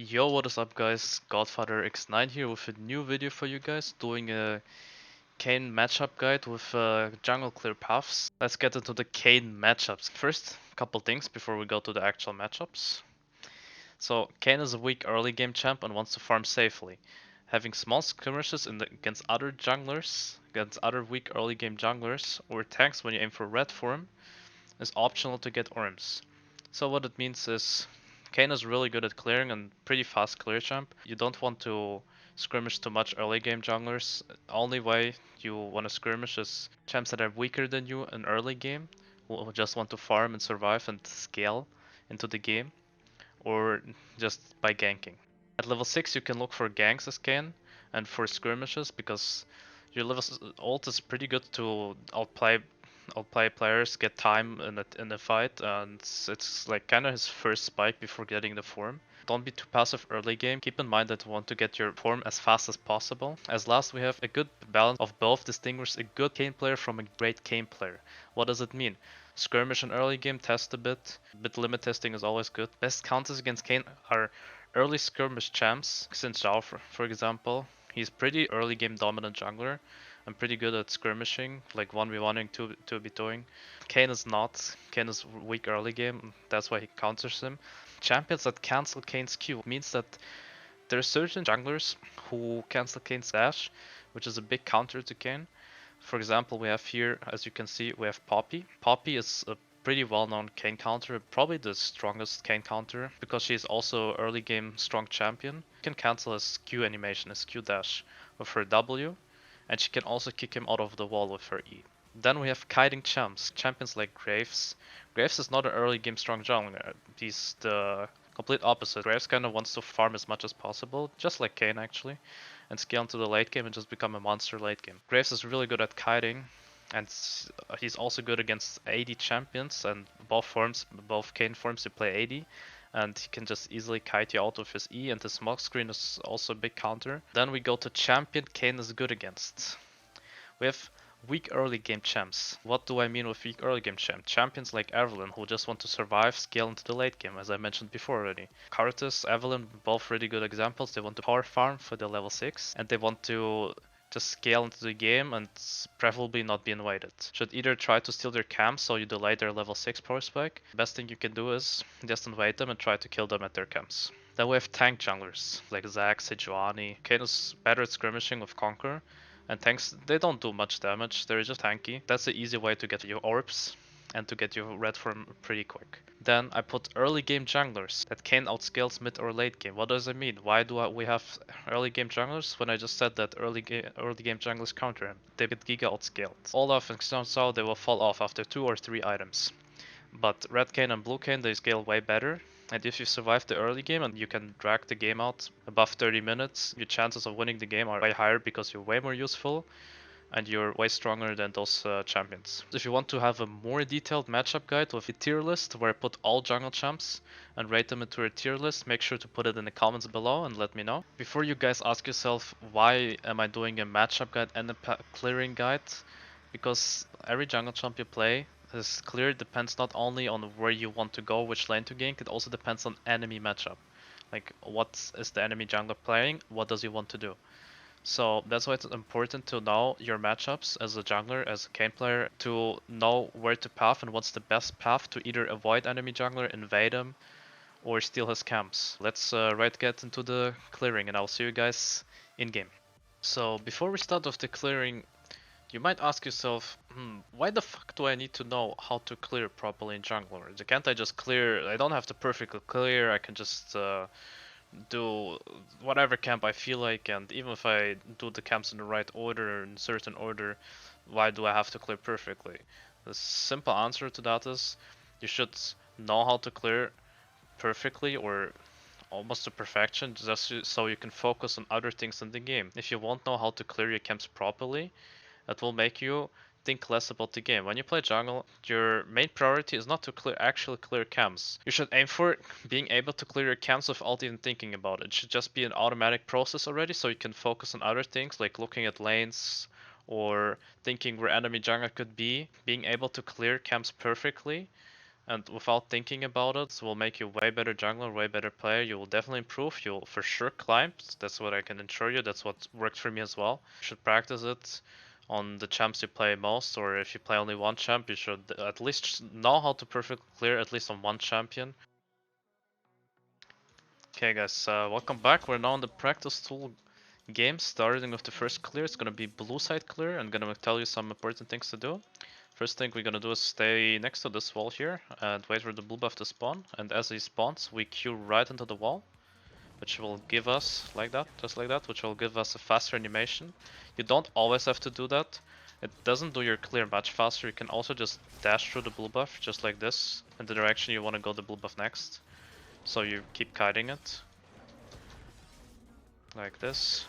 Yo, what is up guys? Godfather X9 here with a new video for you guys, doing a Kayn matchup guide with jungle clear paths. Let's get into the Kayn matchups. First, a couple things before we go to the actual matchups. So, Kayn is a weak early game champ and wants to farm safely. Having small skirmishes against other junglers, against other weak early game junglers, or tanks when you aim for red for him, is optional to get Orms. So what it means is Kayn is really good at clearing and pretty fast clear champ. You don't want to skirmish too much early game junglers. Only way you want to skirmish is champs that are weaker than you in early game, who just want to farm and survive and scale into the game, or just by ganking. At level 6 you can look for ganks as Kayn and for skirmishes because your level ult is pretty good to outplay players, get time in the fight, and it's like kind of his first spike before getting the form. Don't be too passive early game. Keep in mind that you want to get your form as fast as possible. As last, we have a good balance of both distinguish a good Kayn player from a great Kayn player. What does it mean? Skirmish in early game, test a bit. Limit testing is always good. Best counters against Kayn are early skirmish champs. Xin Zhao, for example. He's pretty early game dominant jungler. I'm pretty good at skirmishing, like 1v1ing, 2v2ing. Kayn is not. Kayn is weak early game, that's why he counters him. Champions that cancel Kayn's Q means that there are certain junglers who cancel Kayn's dash, which is a big counter to Kayn. For example, we have here, as you can see, we have Poppy. Poppy is a pretty well-known Kayn counter, probably the strongest Kayn counter, because she is also early game strong champion. You can cancel his Q animation, his Q dash with her W, and she can also kick him out of the wall with her E. Then we have kiting champs, champions like Graves. Graves is not an early game strong jungler, he's the complete opposite. Graves kind of wants to farm as much as possible, just like Kayn actually, and scale into the late game and just become a monster late game. Graves is really good at kiting, and he's also good against AD champions, and both Kayn forms, you play AD, and he can just easily kite you out with his E, and the smoke screen is also a big counter. Then we go to champion Kayn is good against. We have weak early game champs. What do I mean with weak early game champ? Champions like Evelynn who just want to survive, scale into the late game, as I mentioned before already. Karthus, Evelynn, both really good examples. They want to power farm for the level 6, and they want to just scale into the game and preferably not be invaded. Should either try to steal their camps so you delay their level 6 power spike. Best thing you can do is just invade them and try to kill them at their camps. Then we have tank junglers like Zac, Sejuani. Kayn is better at skirmishing with Conquer, and tanks, they don't do much damage, they're just tanky. That's the easy way to get your orbs and to get your red form pretty quick. Then I put early game junglers that Kayn outscales mid or late game. What does it mean? Why do we have early game junglers when I just said that early game junglers counter him? They get giga outscaled. Olaf and Xiao they will fall off after 2 or 3 items. But red Kayn and blue Kayn, they scale way better. And if you survive the early game and you can drag the game out above 30 minutes, your chances of winning the game are way higher because you're way more useful and you're way stronger than those champions. If you want to have a more detailed matchup guide with a tier list where I put all jungle champs and rate them into a tier list, make sure to put it in the comments below and let me know. Before you guys ask yourself, why am I doing a matchup guide and a clearing guide? Because every jungle champ you play is clear depends not only on where you want to go, which lane to gank, it also depends on enemy matchup. Like, what is the enemy jungler playing, what does he want to do? So that's why it's important to know your matchups as a jungler, as a Kayn player, to know where to path and what's the best path to either avoid enemy jungler, invade him, or steal his camps. Let's right get into the clearing and I'll see you guys in game. So before we start off the clearing, you might ask yourself, why the fuck do I need to know how to clear properly in jungler? Can't I just clear? I don't have to perfectly clear, I can just do whatever camp I feel like, and even if I do the camps in the right order, in certain order, why do I have to clear perfectly? The simple answer to that is, you should know how to clear perfectly or almost to perfection, just so you can focus on other things in the game. If you won't know how to clear your camps properly, that will make you think less about the game. When you play jungle, your main priority is not to actually clear camps. You should aim for being able to clear your camps without even thinking about it. It should just be an automatic process already, so you can focus on other things like looking at lanes or thinking where enemy jungle could be. Being able to clear camps perfectly And without thinking about it, will make you way better jungler, way better player. You will definitely improve. You'll for sure climb. That's what I can assure you. That's what worked for me as well. You should practice it on the champs you play most, or if you play only one champ, you should at least know how to perfectly clear at least on one champion. Okay guys, welcome back. We're now on the practice tool game, starting with the first clear. It's gonna be blue side clear. I'm gonna tell you some important things to do. First thing we're gonna do is stay next to this wall here and wait for the blue buff to spawn. And as he spawns, we Q right into the wall, which will give us, like that, just like that, which will give us a faster animation. You don't always have to do that. It doesn't do your clear much faster. You can also just dash through the blue buff, just like this, in the direction you want to go the blue buff next. So you keep kiting it, like this.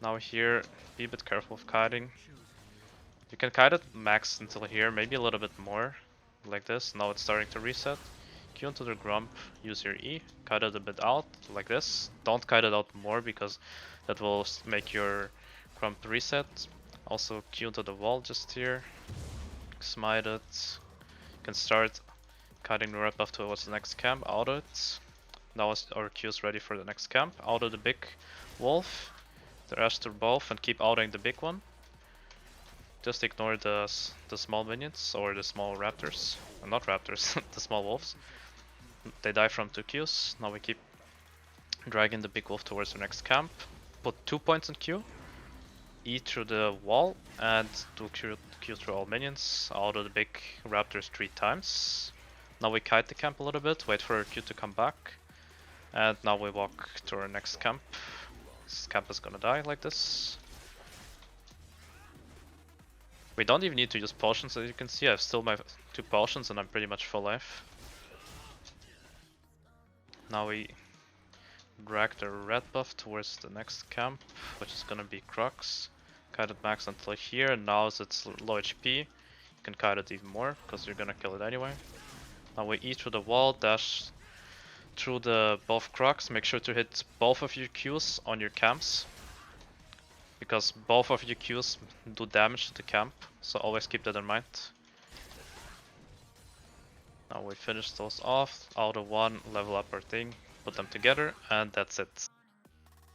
Now here, be a bit careful of kiting. You can kite it max until here, maybe a little bit more, like this. Now it's starting to reset. Q into the grump, use your E, kite it a bit out, like this. Don't kite it out more because that will make your grump reset. Also Q into the wall just here, smite it. You can start kiting the red buff towards the next camp, auto it. Now our Q is ready for the next camp. Auto the big wolf, the rest are both, and keep autoing the big one. Just ignore the small minions or the small raptors. Not raptors, the small wolves. They die from 2 Qs. Now we keep dragging the big wolf towards the next camp. Put 2 points in Q. E through the wall and do Q through all minions. Auto the big raptors 3 times. Now we kite the camp a little bit, wait for our Q to come back. And now we walk to our next camp. This camp is gonna die like this. We don't even need to use potions, as you can see. I have still my 2 potions and I'm pretty much full life. Now we drag the red buff towards the next camp, which is gonna be Crocs. Kite it max until here, and now as it's low HP, you can kite it even more, because you're gonna kill it anyway. Now we E through the wall, dash through the both Crocs. Make sure to hit both of your Qs on your camps, because both of your Qs do damage to the camp, so always keep that in mind. Now we finish those off, auto one, level up our thing, put them together, and that's it.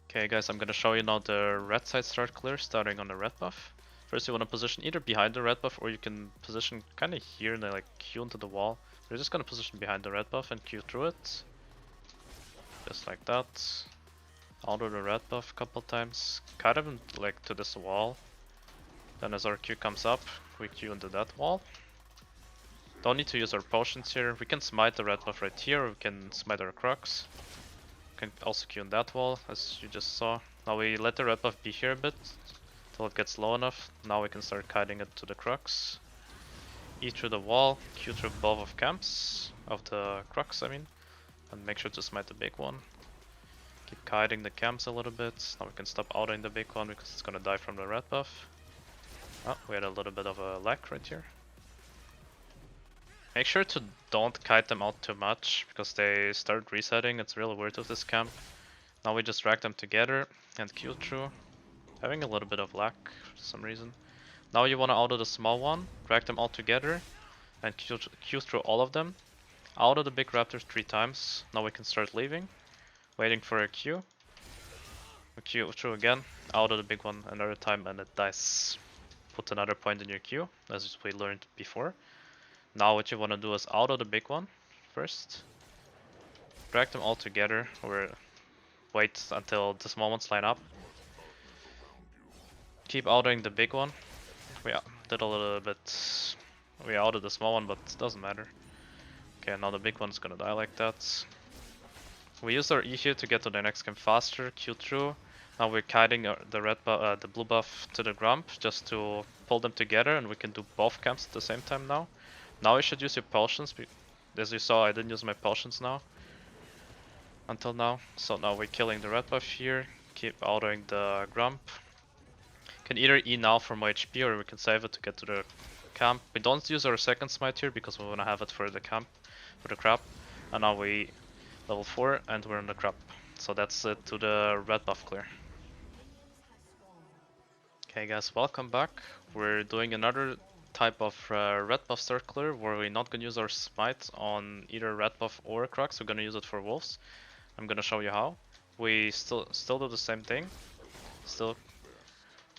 Okay guys, I'm gonna show you now the red side start clear, starting on the red buff. First you wanna position either behind the red buff, or you can position kinda here and then like Q into the wall. We're just gonna position behind the red buff and Q through it. Just like that. Auto the red buff a couple times, kind of like to this wall. Then as our Q comes up, we Q into that wall. Don't need to use our potions here. We can smite the red buff right here, or we can smite our Crocs. We can also Q in that wall, as you just saw. Now we let the red buff be here a bit, till it gets low enough. Now we can start kiting it to the Crocs. E through the wall, Q through both of camps, of the Crocs I mean. And make sure to smite the big one. Keep kiting the camps a little bit. Now we can stop autoing the big one because it's gonna die from the red buff. Oh, we had a little bit of a lag right here. Make sure to don't kite them out too much because they start resetting. It's really weird with this camp. Now we just drag them together and Q through. Having a little bit of lag for some reason. Now you want to auto the small one, drag them all together and Q through all of them. Auto the big raptors 3 times. Now we can start leaving. Waiting for a Q. We Q through again. Auto the big one another time and it dies. Put another point in your Q, as we learned before. Now what you want to do is auto the big one first. Drag them all together, or wait until the small ones line up. Keep autoing the big one. We did a little bit. We autoed the small one, but it doesn't matter. Okay, now the big one's gonna die like that. We use our E here to get to the next game faster. Q through. Now we're kiting the blue buff to the grump just to pull them together, and we can do both camps at the same time now. Now you should use your potions. As you saw, I didn't use my potions now. Until now. So now we're killing the red buff here. Keep autoing the grump. Can either E now for more HP, or we can save it to get to the camp. We don't use our second smite here because we want to have it for the camp, for the crab. And now we level 4 and we're in the crab. So that's it to the red buff clear. Okay guys, welcome back. We're doing another type of red buff start clear where we're not gonna use our smite on either red buff or Crocs. We're gonna use it for wolves. I'm gonna show you how. We still do the same thing. Still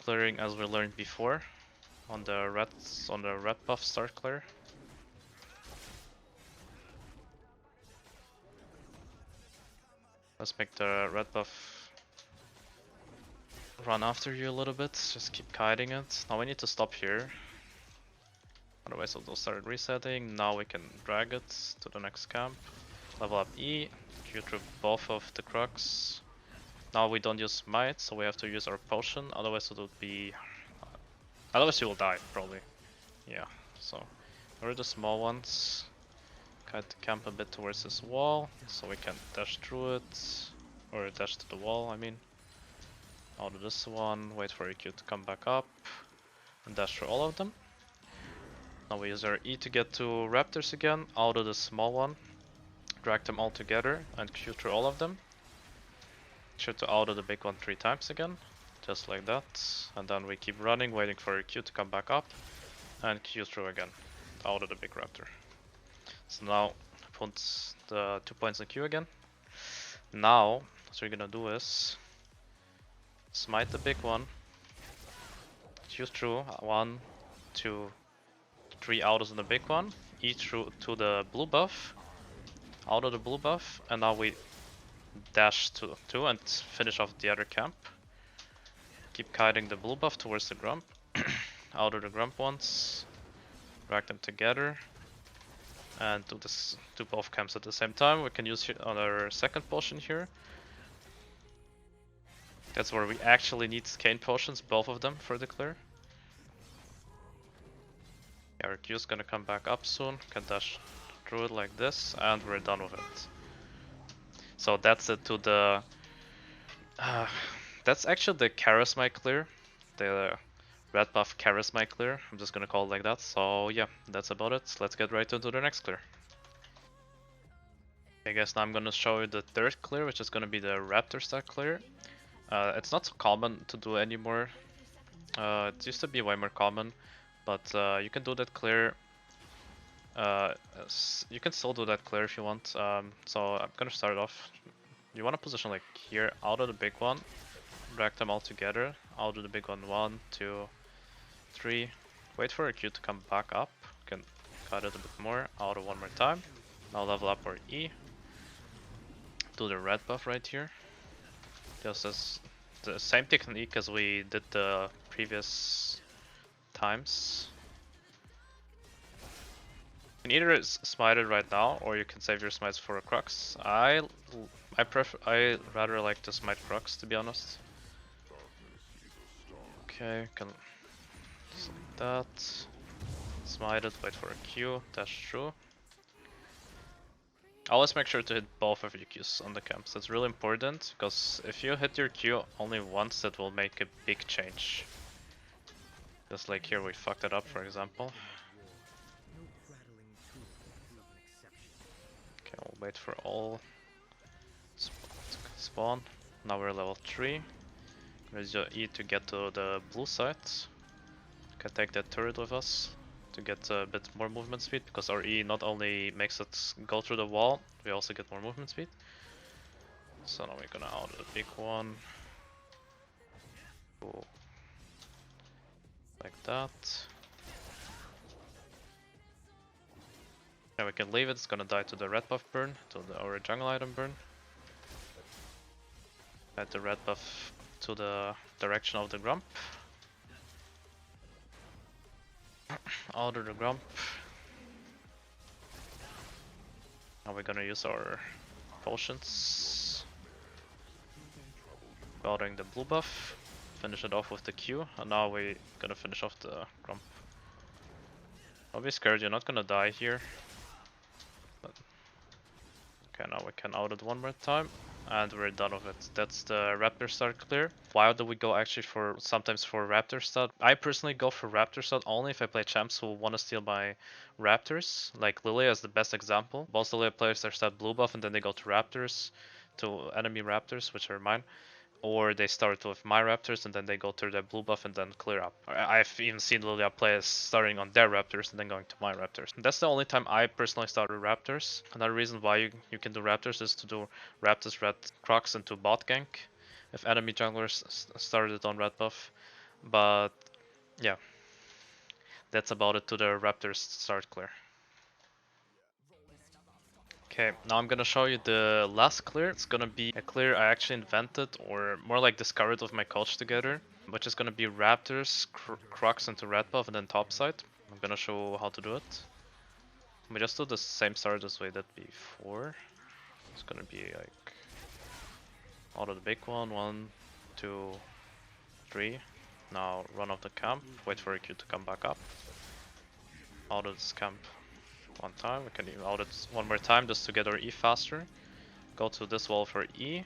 clearing as we learned before on the red buff start clear. Let's make the red buff run after you a little bit. Just keep kiting it. Now we need to stop here. Otherwise it'll start resetting. Now we can drag it to the next camp. Level up E. Q through both of the Crocs. Now we don't use smite, so we have to use our potion. Otherwise it would be... Otherwise you will die, probably. Yeah, so... We're the small ones. Kite the camp a bit towards this wall, so we can dash through it. Or dash to the wall, I mean. Out of this one, wait for your Q to come back up. And dash through all of them. Now we use our E to get to Raptors again, out of the small one. Drag them all together and Q through all of them. Shoot to out of the big one 3 times again. Just like that. And then we keep running, waiting for your Q to come back up. And Q through again. Out of the big Raptor. So now put the 2 points in Q again. Now what we're gonna do is smite the big one. Q through 1, 2, 3 autos in the big one. E through to the blue buff. Out of the blue buff, and now we dash to 2 and finish off the other camp. Keep kiting the blue buff towards the grump. Out of the grump ones. Drag them together. And do this to both camps at the same time. We can use our second potion here. That's where we actually need Kayn potions, both of them, for the clear. Yeah, our Q is gonna come back up soon. Can dash through it like this, and we're done with it. So that's it to the... that's actually the Karasmai clear. The red buff Karasmai clear. I'm just gonna call it like that. So yeah, that's about it. Let's get right into the next clear. Okay guys, now I'm gonna show you the third clear, which is gonna be the Raptor stack clear. It's not so common to do anymore. It used to be way more common, but you can do that clear. You can still do that clear if you want. So I'm gonna start off. You want to position like here, out of the big one, drag them all together, out of the big one, 1, 2, 3. Wait for a Q to come back up. You can cut it a bit more, out of one more time. Now level up our E. Do the red buff right here. Just as the same technique as we did the previous times. You can either smite it right now, or you can save your smites for a Crocs. I rather like to smite Crocs, to be honest. Okay, can just like that. Smite it, wait for a Q, dash through. Always make sure to hit both of your Qs on the camps. That's really important, because if you hit your Q only once, that will make a big change. Just like here, we fucked it up, for example. Okay, we'll wait for all spawn. Now we're level 3. Use your E to get to the blue side. You can take that turret with us to get a bit more movement speed, because our E not only makes it go through the wall, we also get more movement speed. So now we're gonna out the big one. Cool. Like that. Yeah, we can leave it, it's gonna die to the red buff burn, to our jungle item burn. Add the red buff to the direction of the grump. Out of the grump. Now we're gonna use our potions. Building the blue buff. Finish it off with the Q, and now we're gonna finish off the grump. Don't be scared, you're not gonna die here. But okay, now we can out it one more time. And we're done with it. That's the Raptor start clear. Why do we go actually sometimes for Raptor start? I personally go for Raptor start only if I play champs who want to steal my Raptors. Like Lilia is the best example. Most Lilia players are start blue buff and then they go to Raptors, to enemy Raptors, which are mine. or they start with my Raptors and then they go to their blue buff and then clear up. I've even seen Lilia players starting on their Raptors and then going to my Raptors. That's the only time I personally started Raptors. Another reason why you can do Raptors is to do Raptors, Red Crocs into bot gank if enemy junglers started on red buff. But yeah, that's about it to the Raptors start clear. Okay, now I'm gonna show you the last clear. It's gonna be a clear I actually invented, or more like discovered with my coach together, which is gonna be Raptors, Crocs into red buff, and then topside. I'm gonna show how to do it. We just do the same start as we did before. It's gonna be like out of the big one, 1, 2, 3. Now run off the camp, wait for a Q to come back up. Out of this camp one time, we can even out it one more time just to get our E faster. Go to this wall for E,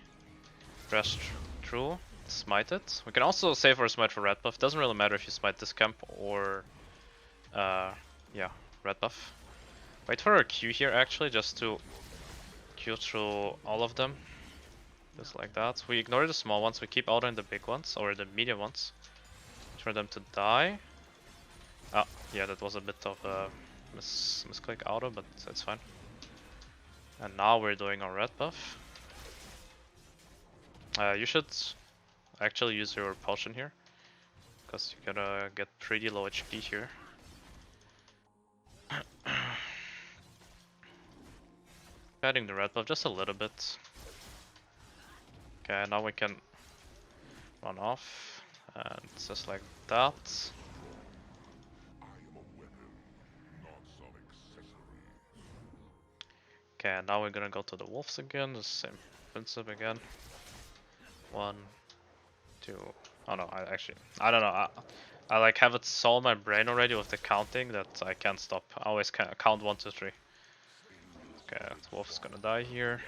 press through, smite it. We can also save our smite for red buff. Doesn't really matter if you smite this camp or yeah, red buff. Wait for our Q here actually, just to Q through all of them. Just like that. We ignore the small ones, we keep autoing the big ones, or the medium ones. For them to die. Oh, yeah, that was a bit of a misclick auto, but that's fine. And now we're doing our red buff. You should actually use your potion here, because you're gonna get pretty low HP here. Adding the red buff just a little bit. Okay, now we can run off, and just like that. Okay, now we're gonna go to the wolves again, the same principle again. 1, 2. Oh no, I don't know. I like have it so in my brain already with the counting that I can't stop. I always count 1, 2, 3. Okay, the wolf is gonna die here.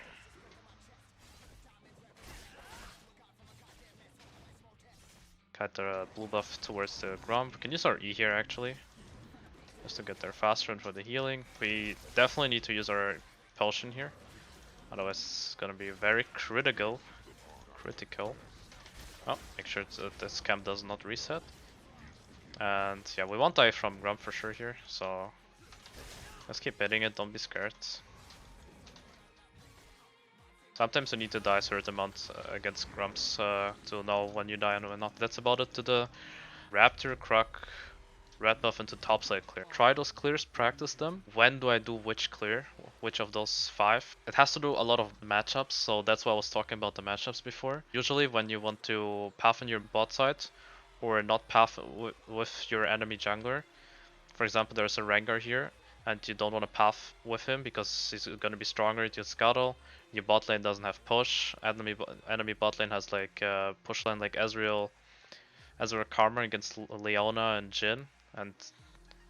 Cut the blue buff towards the Grump. We can use our E here actually, just to get there faster and for the healing. We definitely need to use our potion here, otherwise it's gonna be very critical. Oh, make sure that this camp does not reset. And yeah, we won't die from Grump for sure here, so let's keep hitting it, don't be scared. Sometimes you need to die a certain amount against Grumps to know when you die and when not. That's about it to the Raptor, Croc, red buff into topside clear. Try those clears, practice them. When do I do which clear? Which of those 5? It has to do a lot of matchups, so that's why I was talking about the matchups before. Usually when you want to path on your bot side, or not path with your enemy jungler. For example, there's a Rengar here, and you don't want to path with him because he's going to be stronger into Scuttle. Your bot lane doesn't have push. Enemy bot lane has like push lane like Ezreal Karma against Leona and Jhin, and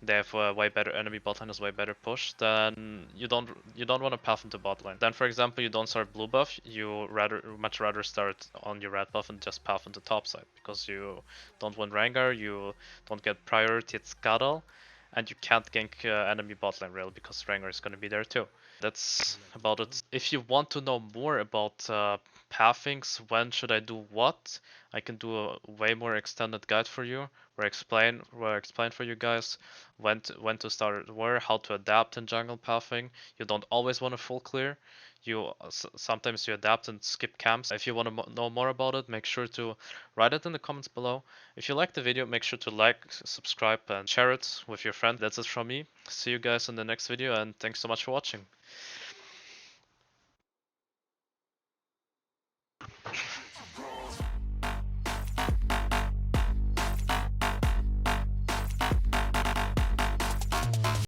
they have a way better enemy bot lane has way better push. Then you don't want to path into bot lane. Then for example you don't start blue buff, you much rather start on your red buff and just path into top side because you don't win Rengar, you don't get priority at Scuttle, and you can't gank enemy bot lane really because Rengar is going to be there too. That's about it. If you want to know more about pathings, when should I do what, I can do a way more extended guide for you where I explain for you guys when to start where, how to adapt in jungle pathing. You don't always want a full clear. Sometimes you adapt and skip camps. If you want to know more about it, make sure to write it in the comments below. If you like the video, make sure to like, subscribe, and share it with your friend. That's it from me. See you guys in the next video, and thanks so much for watching.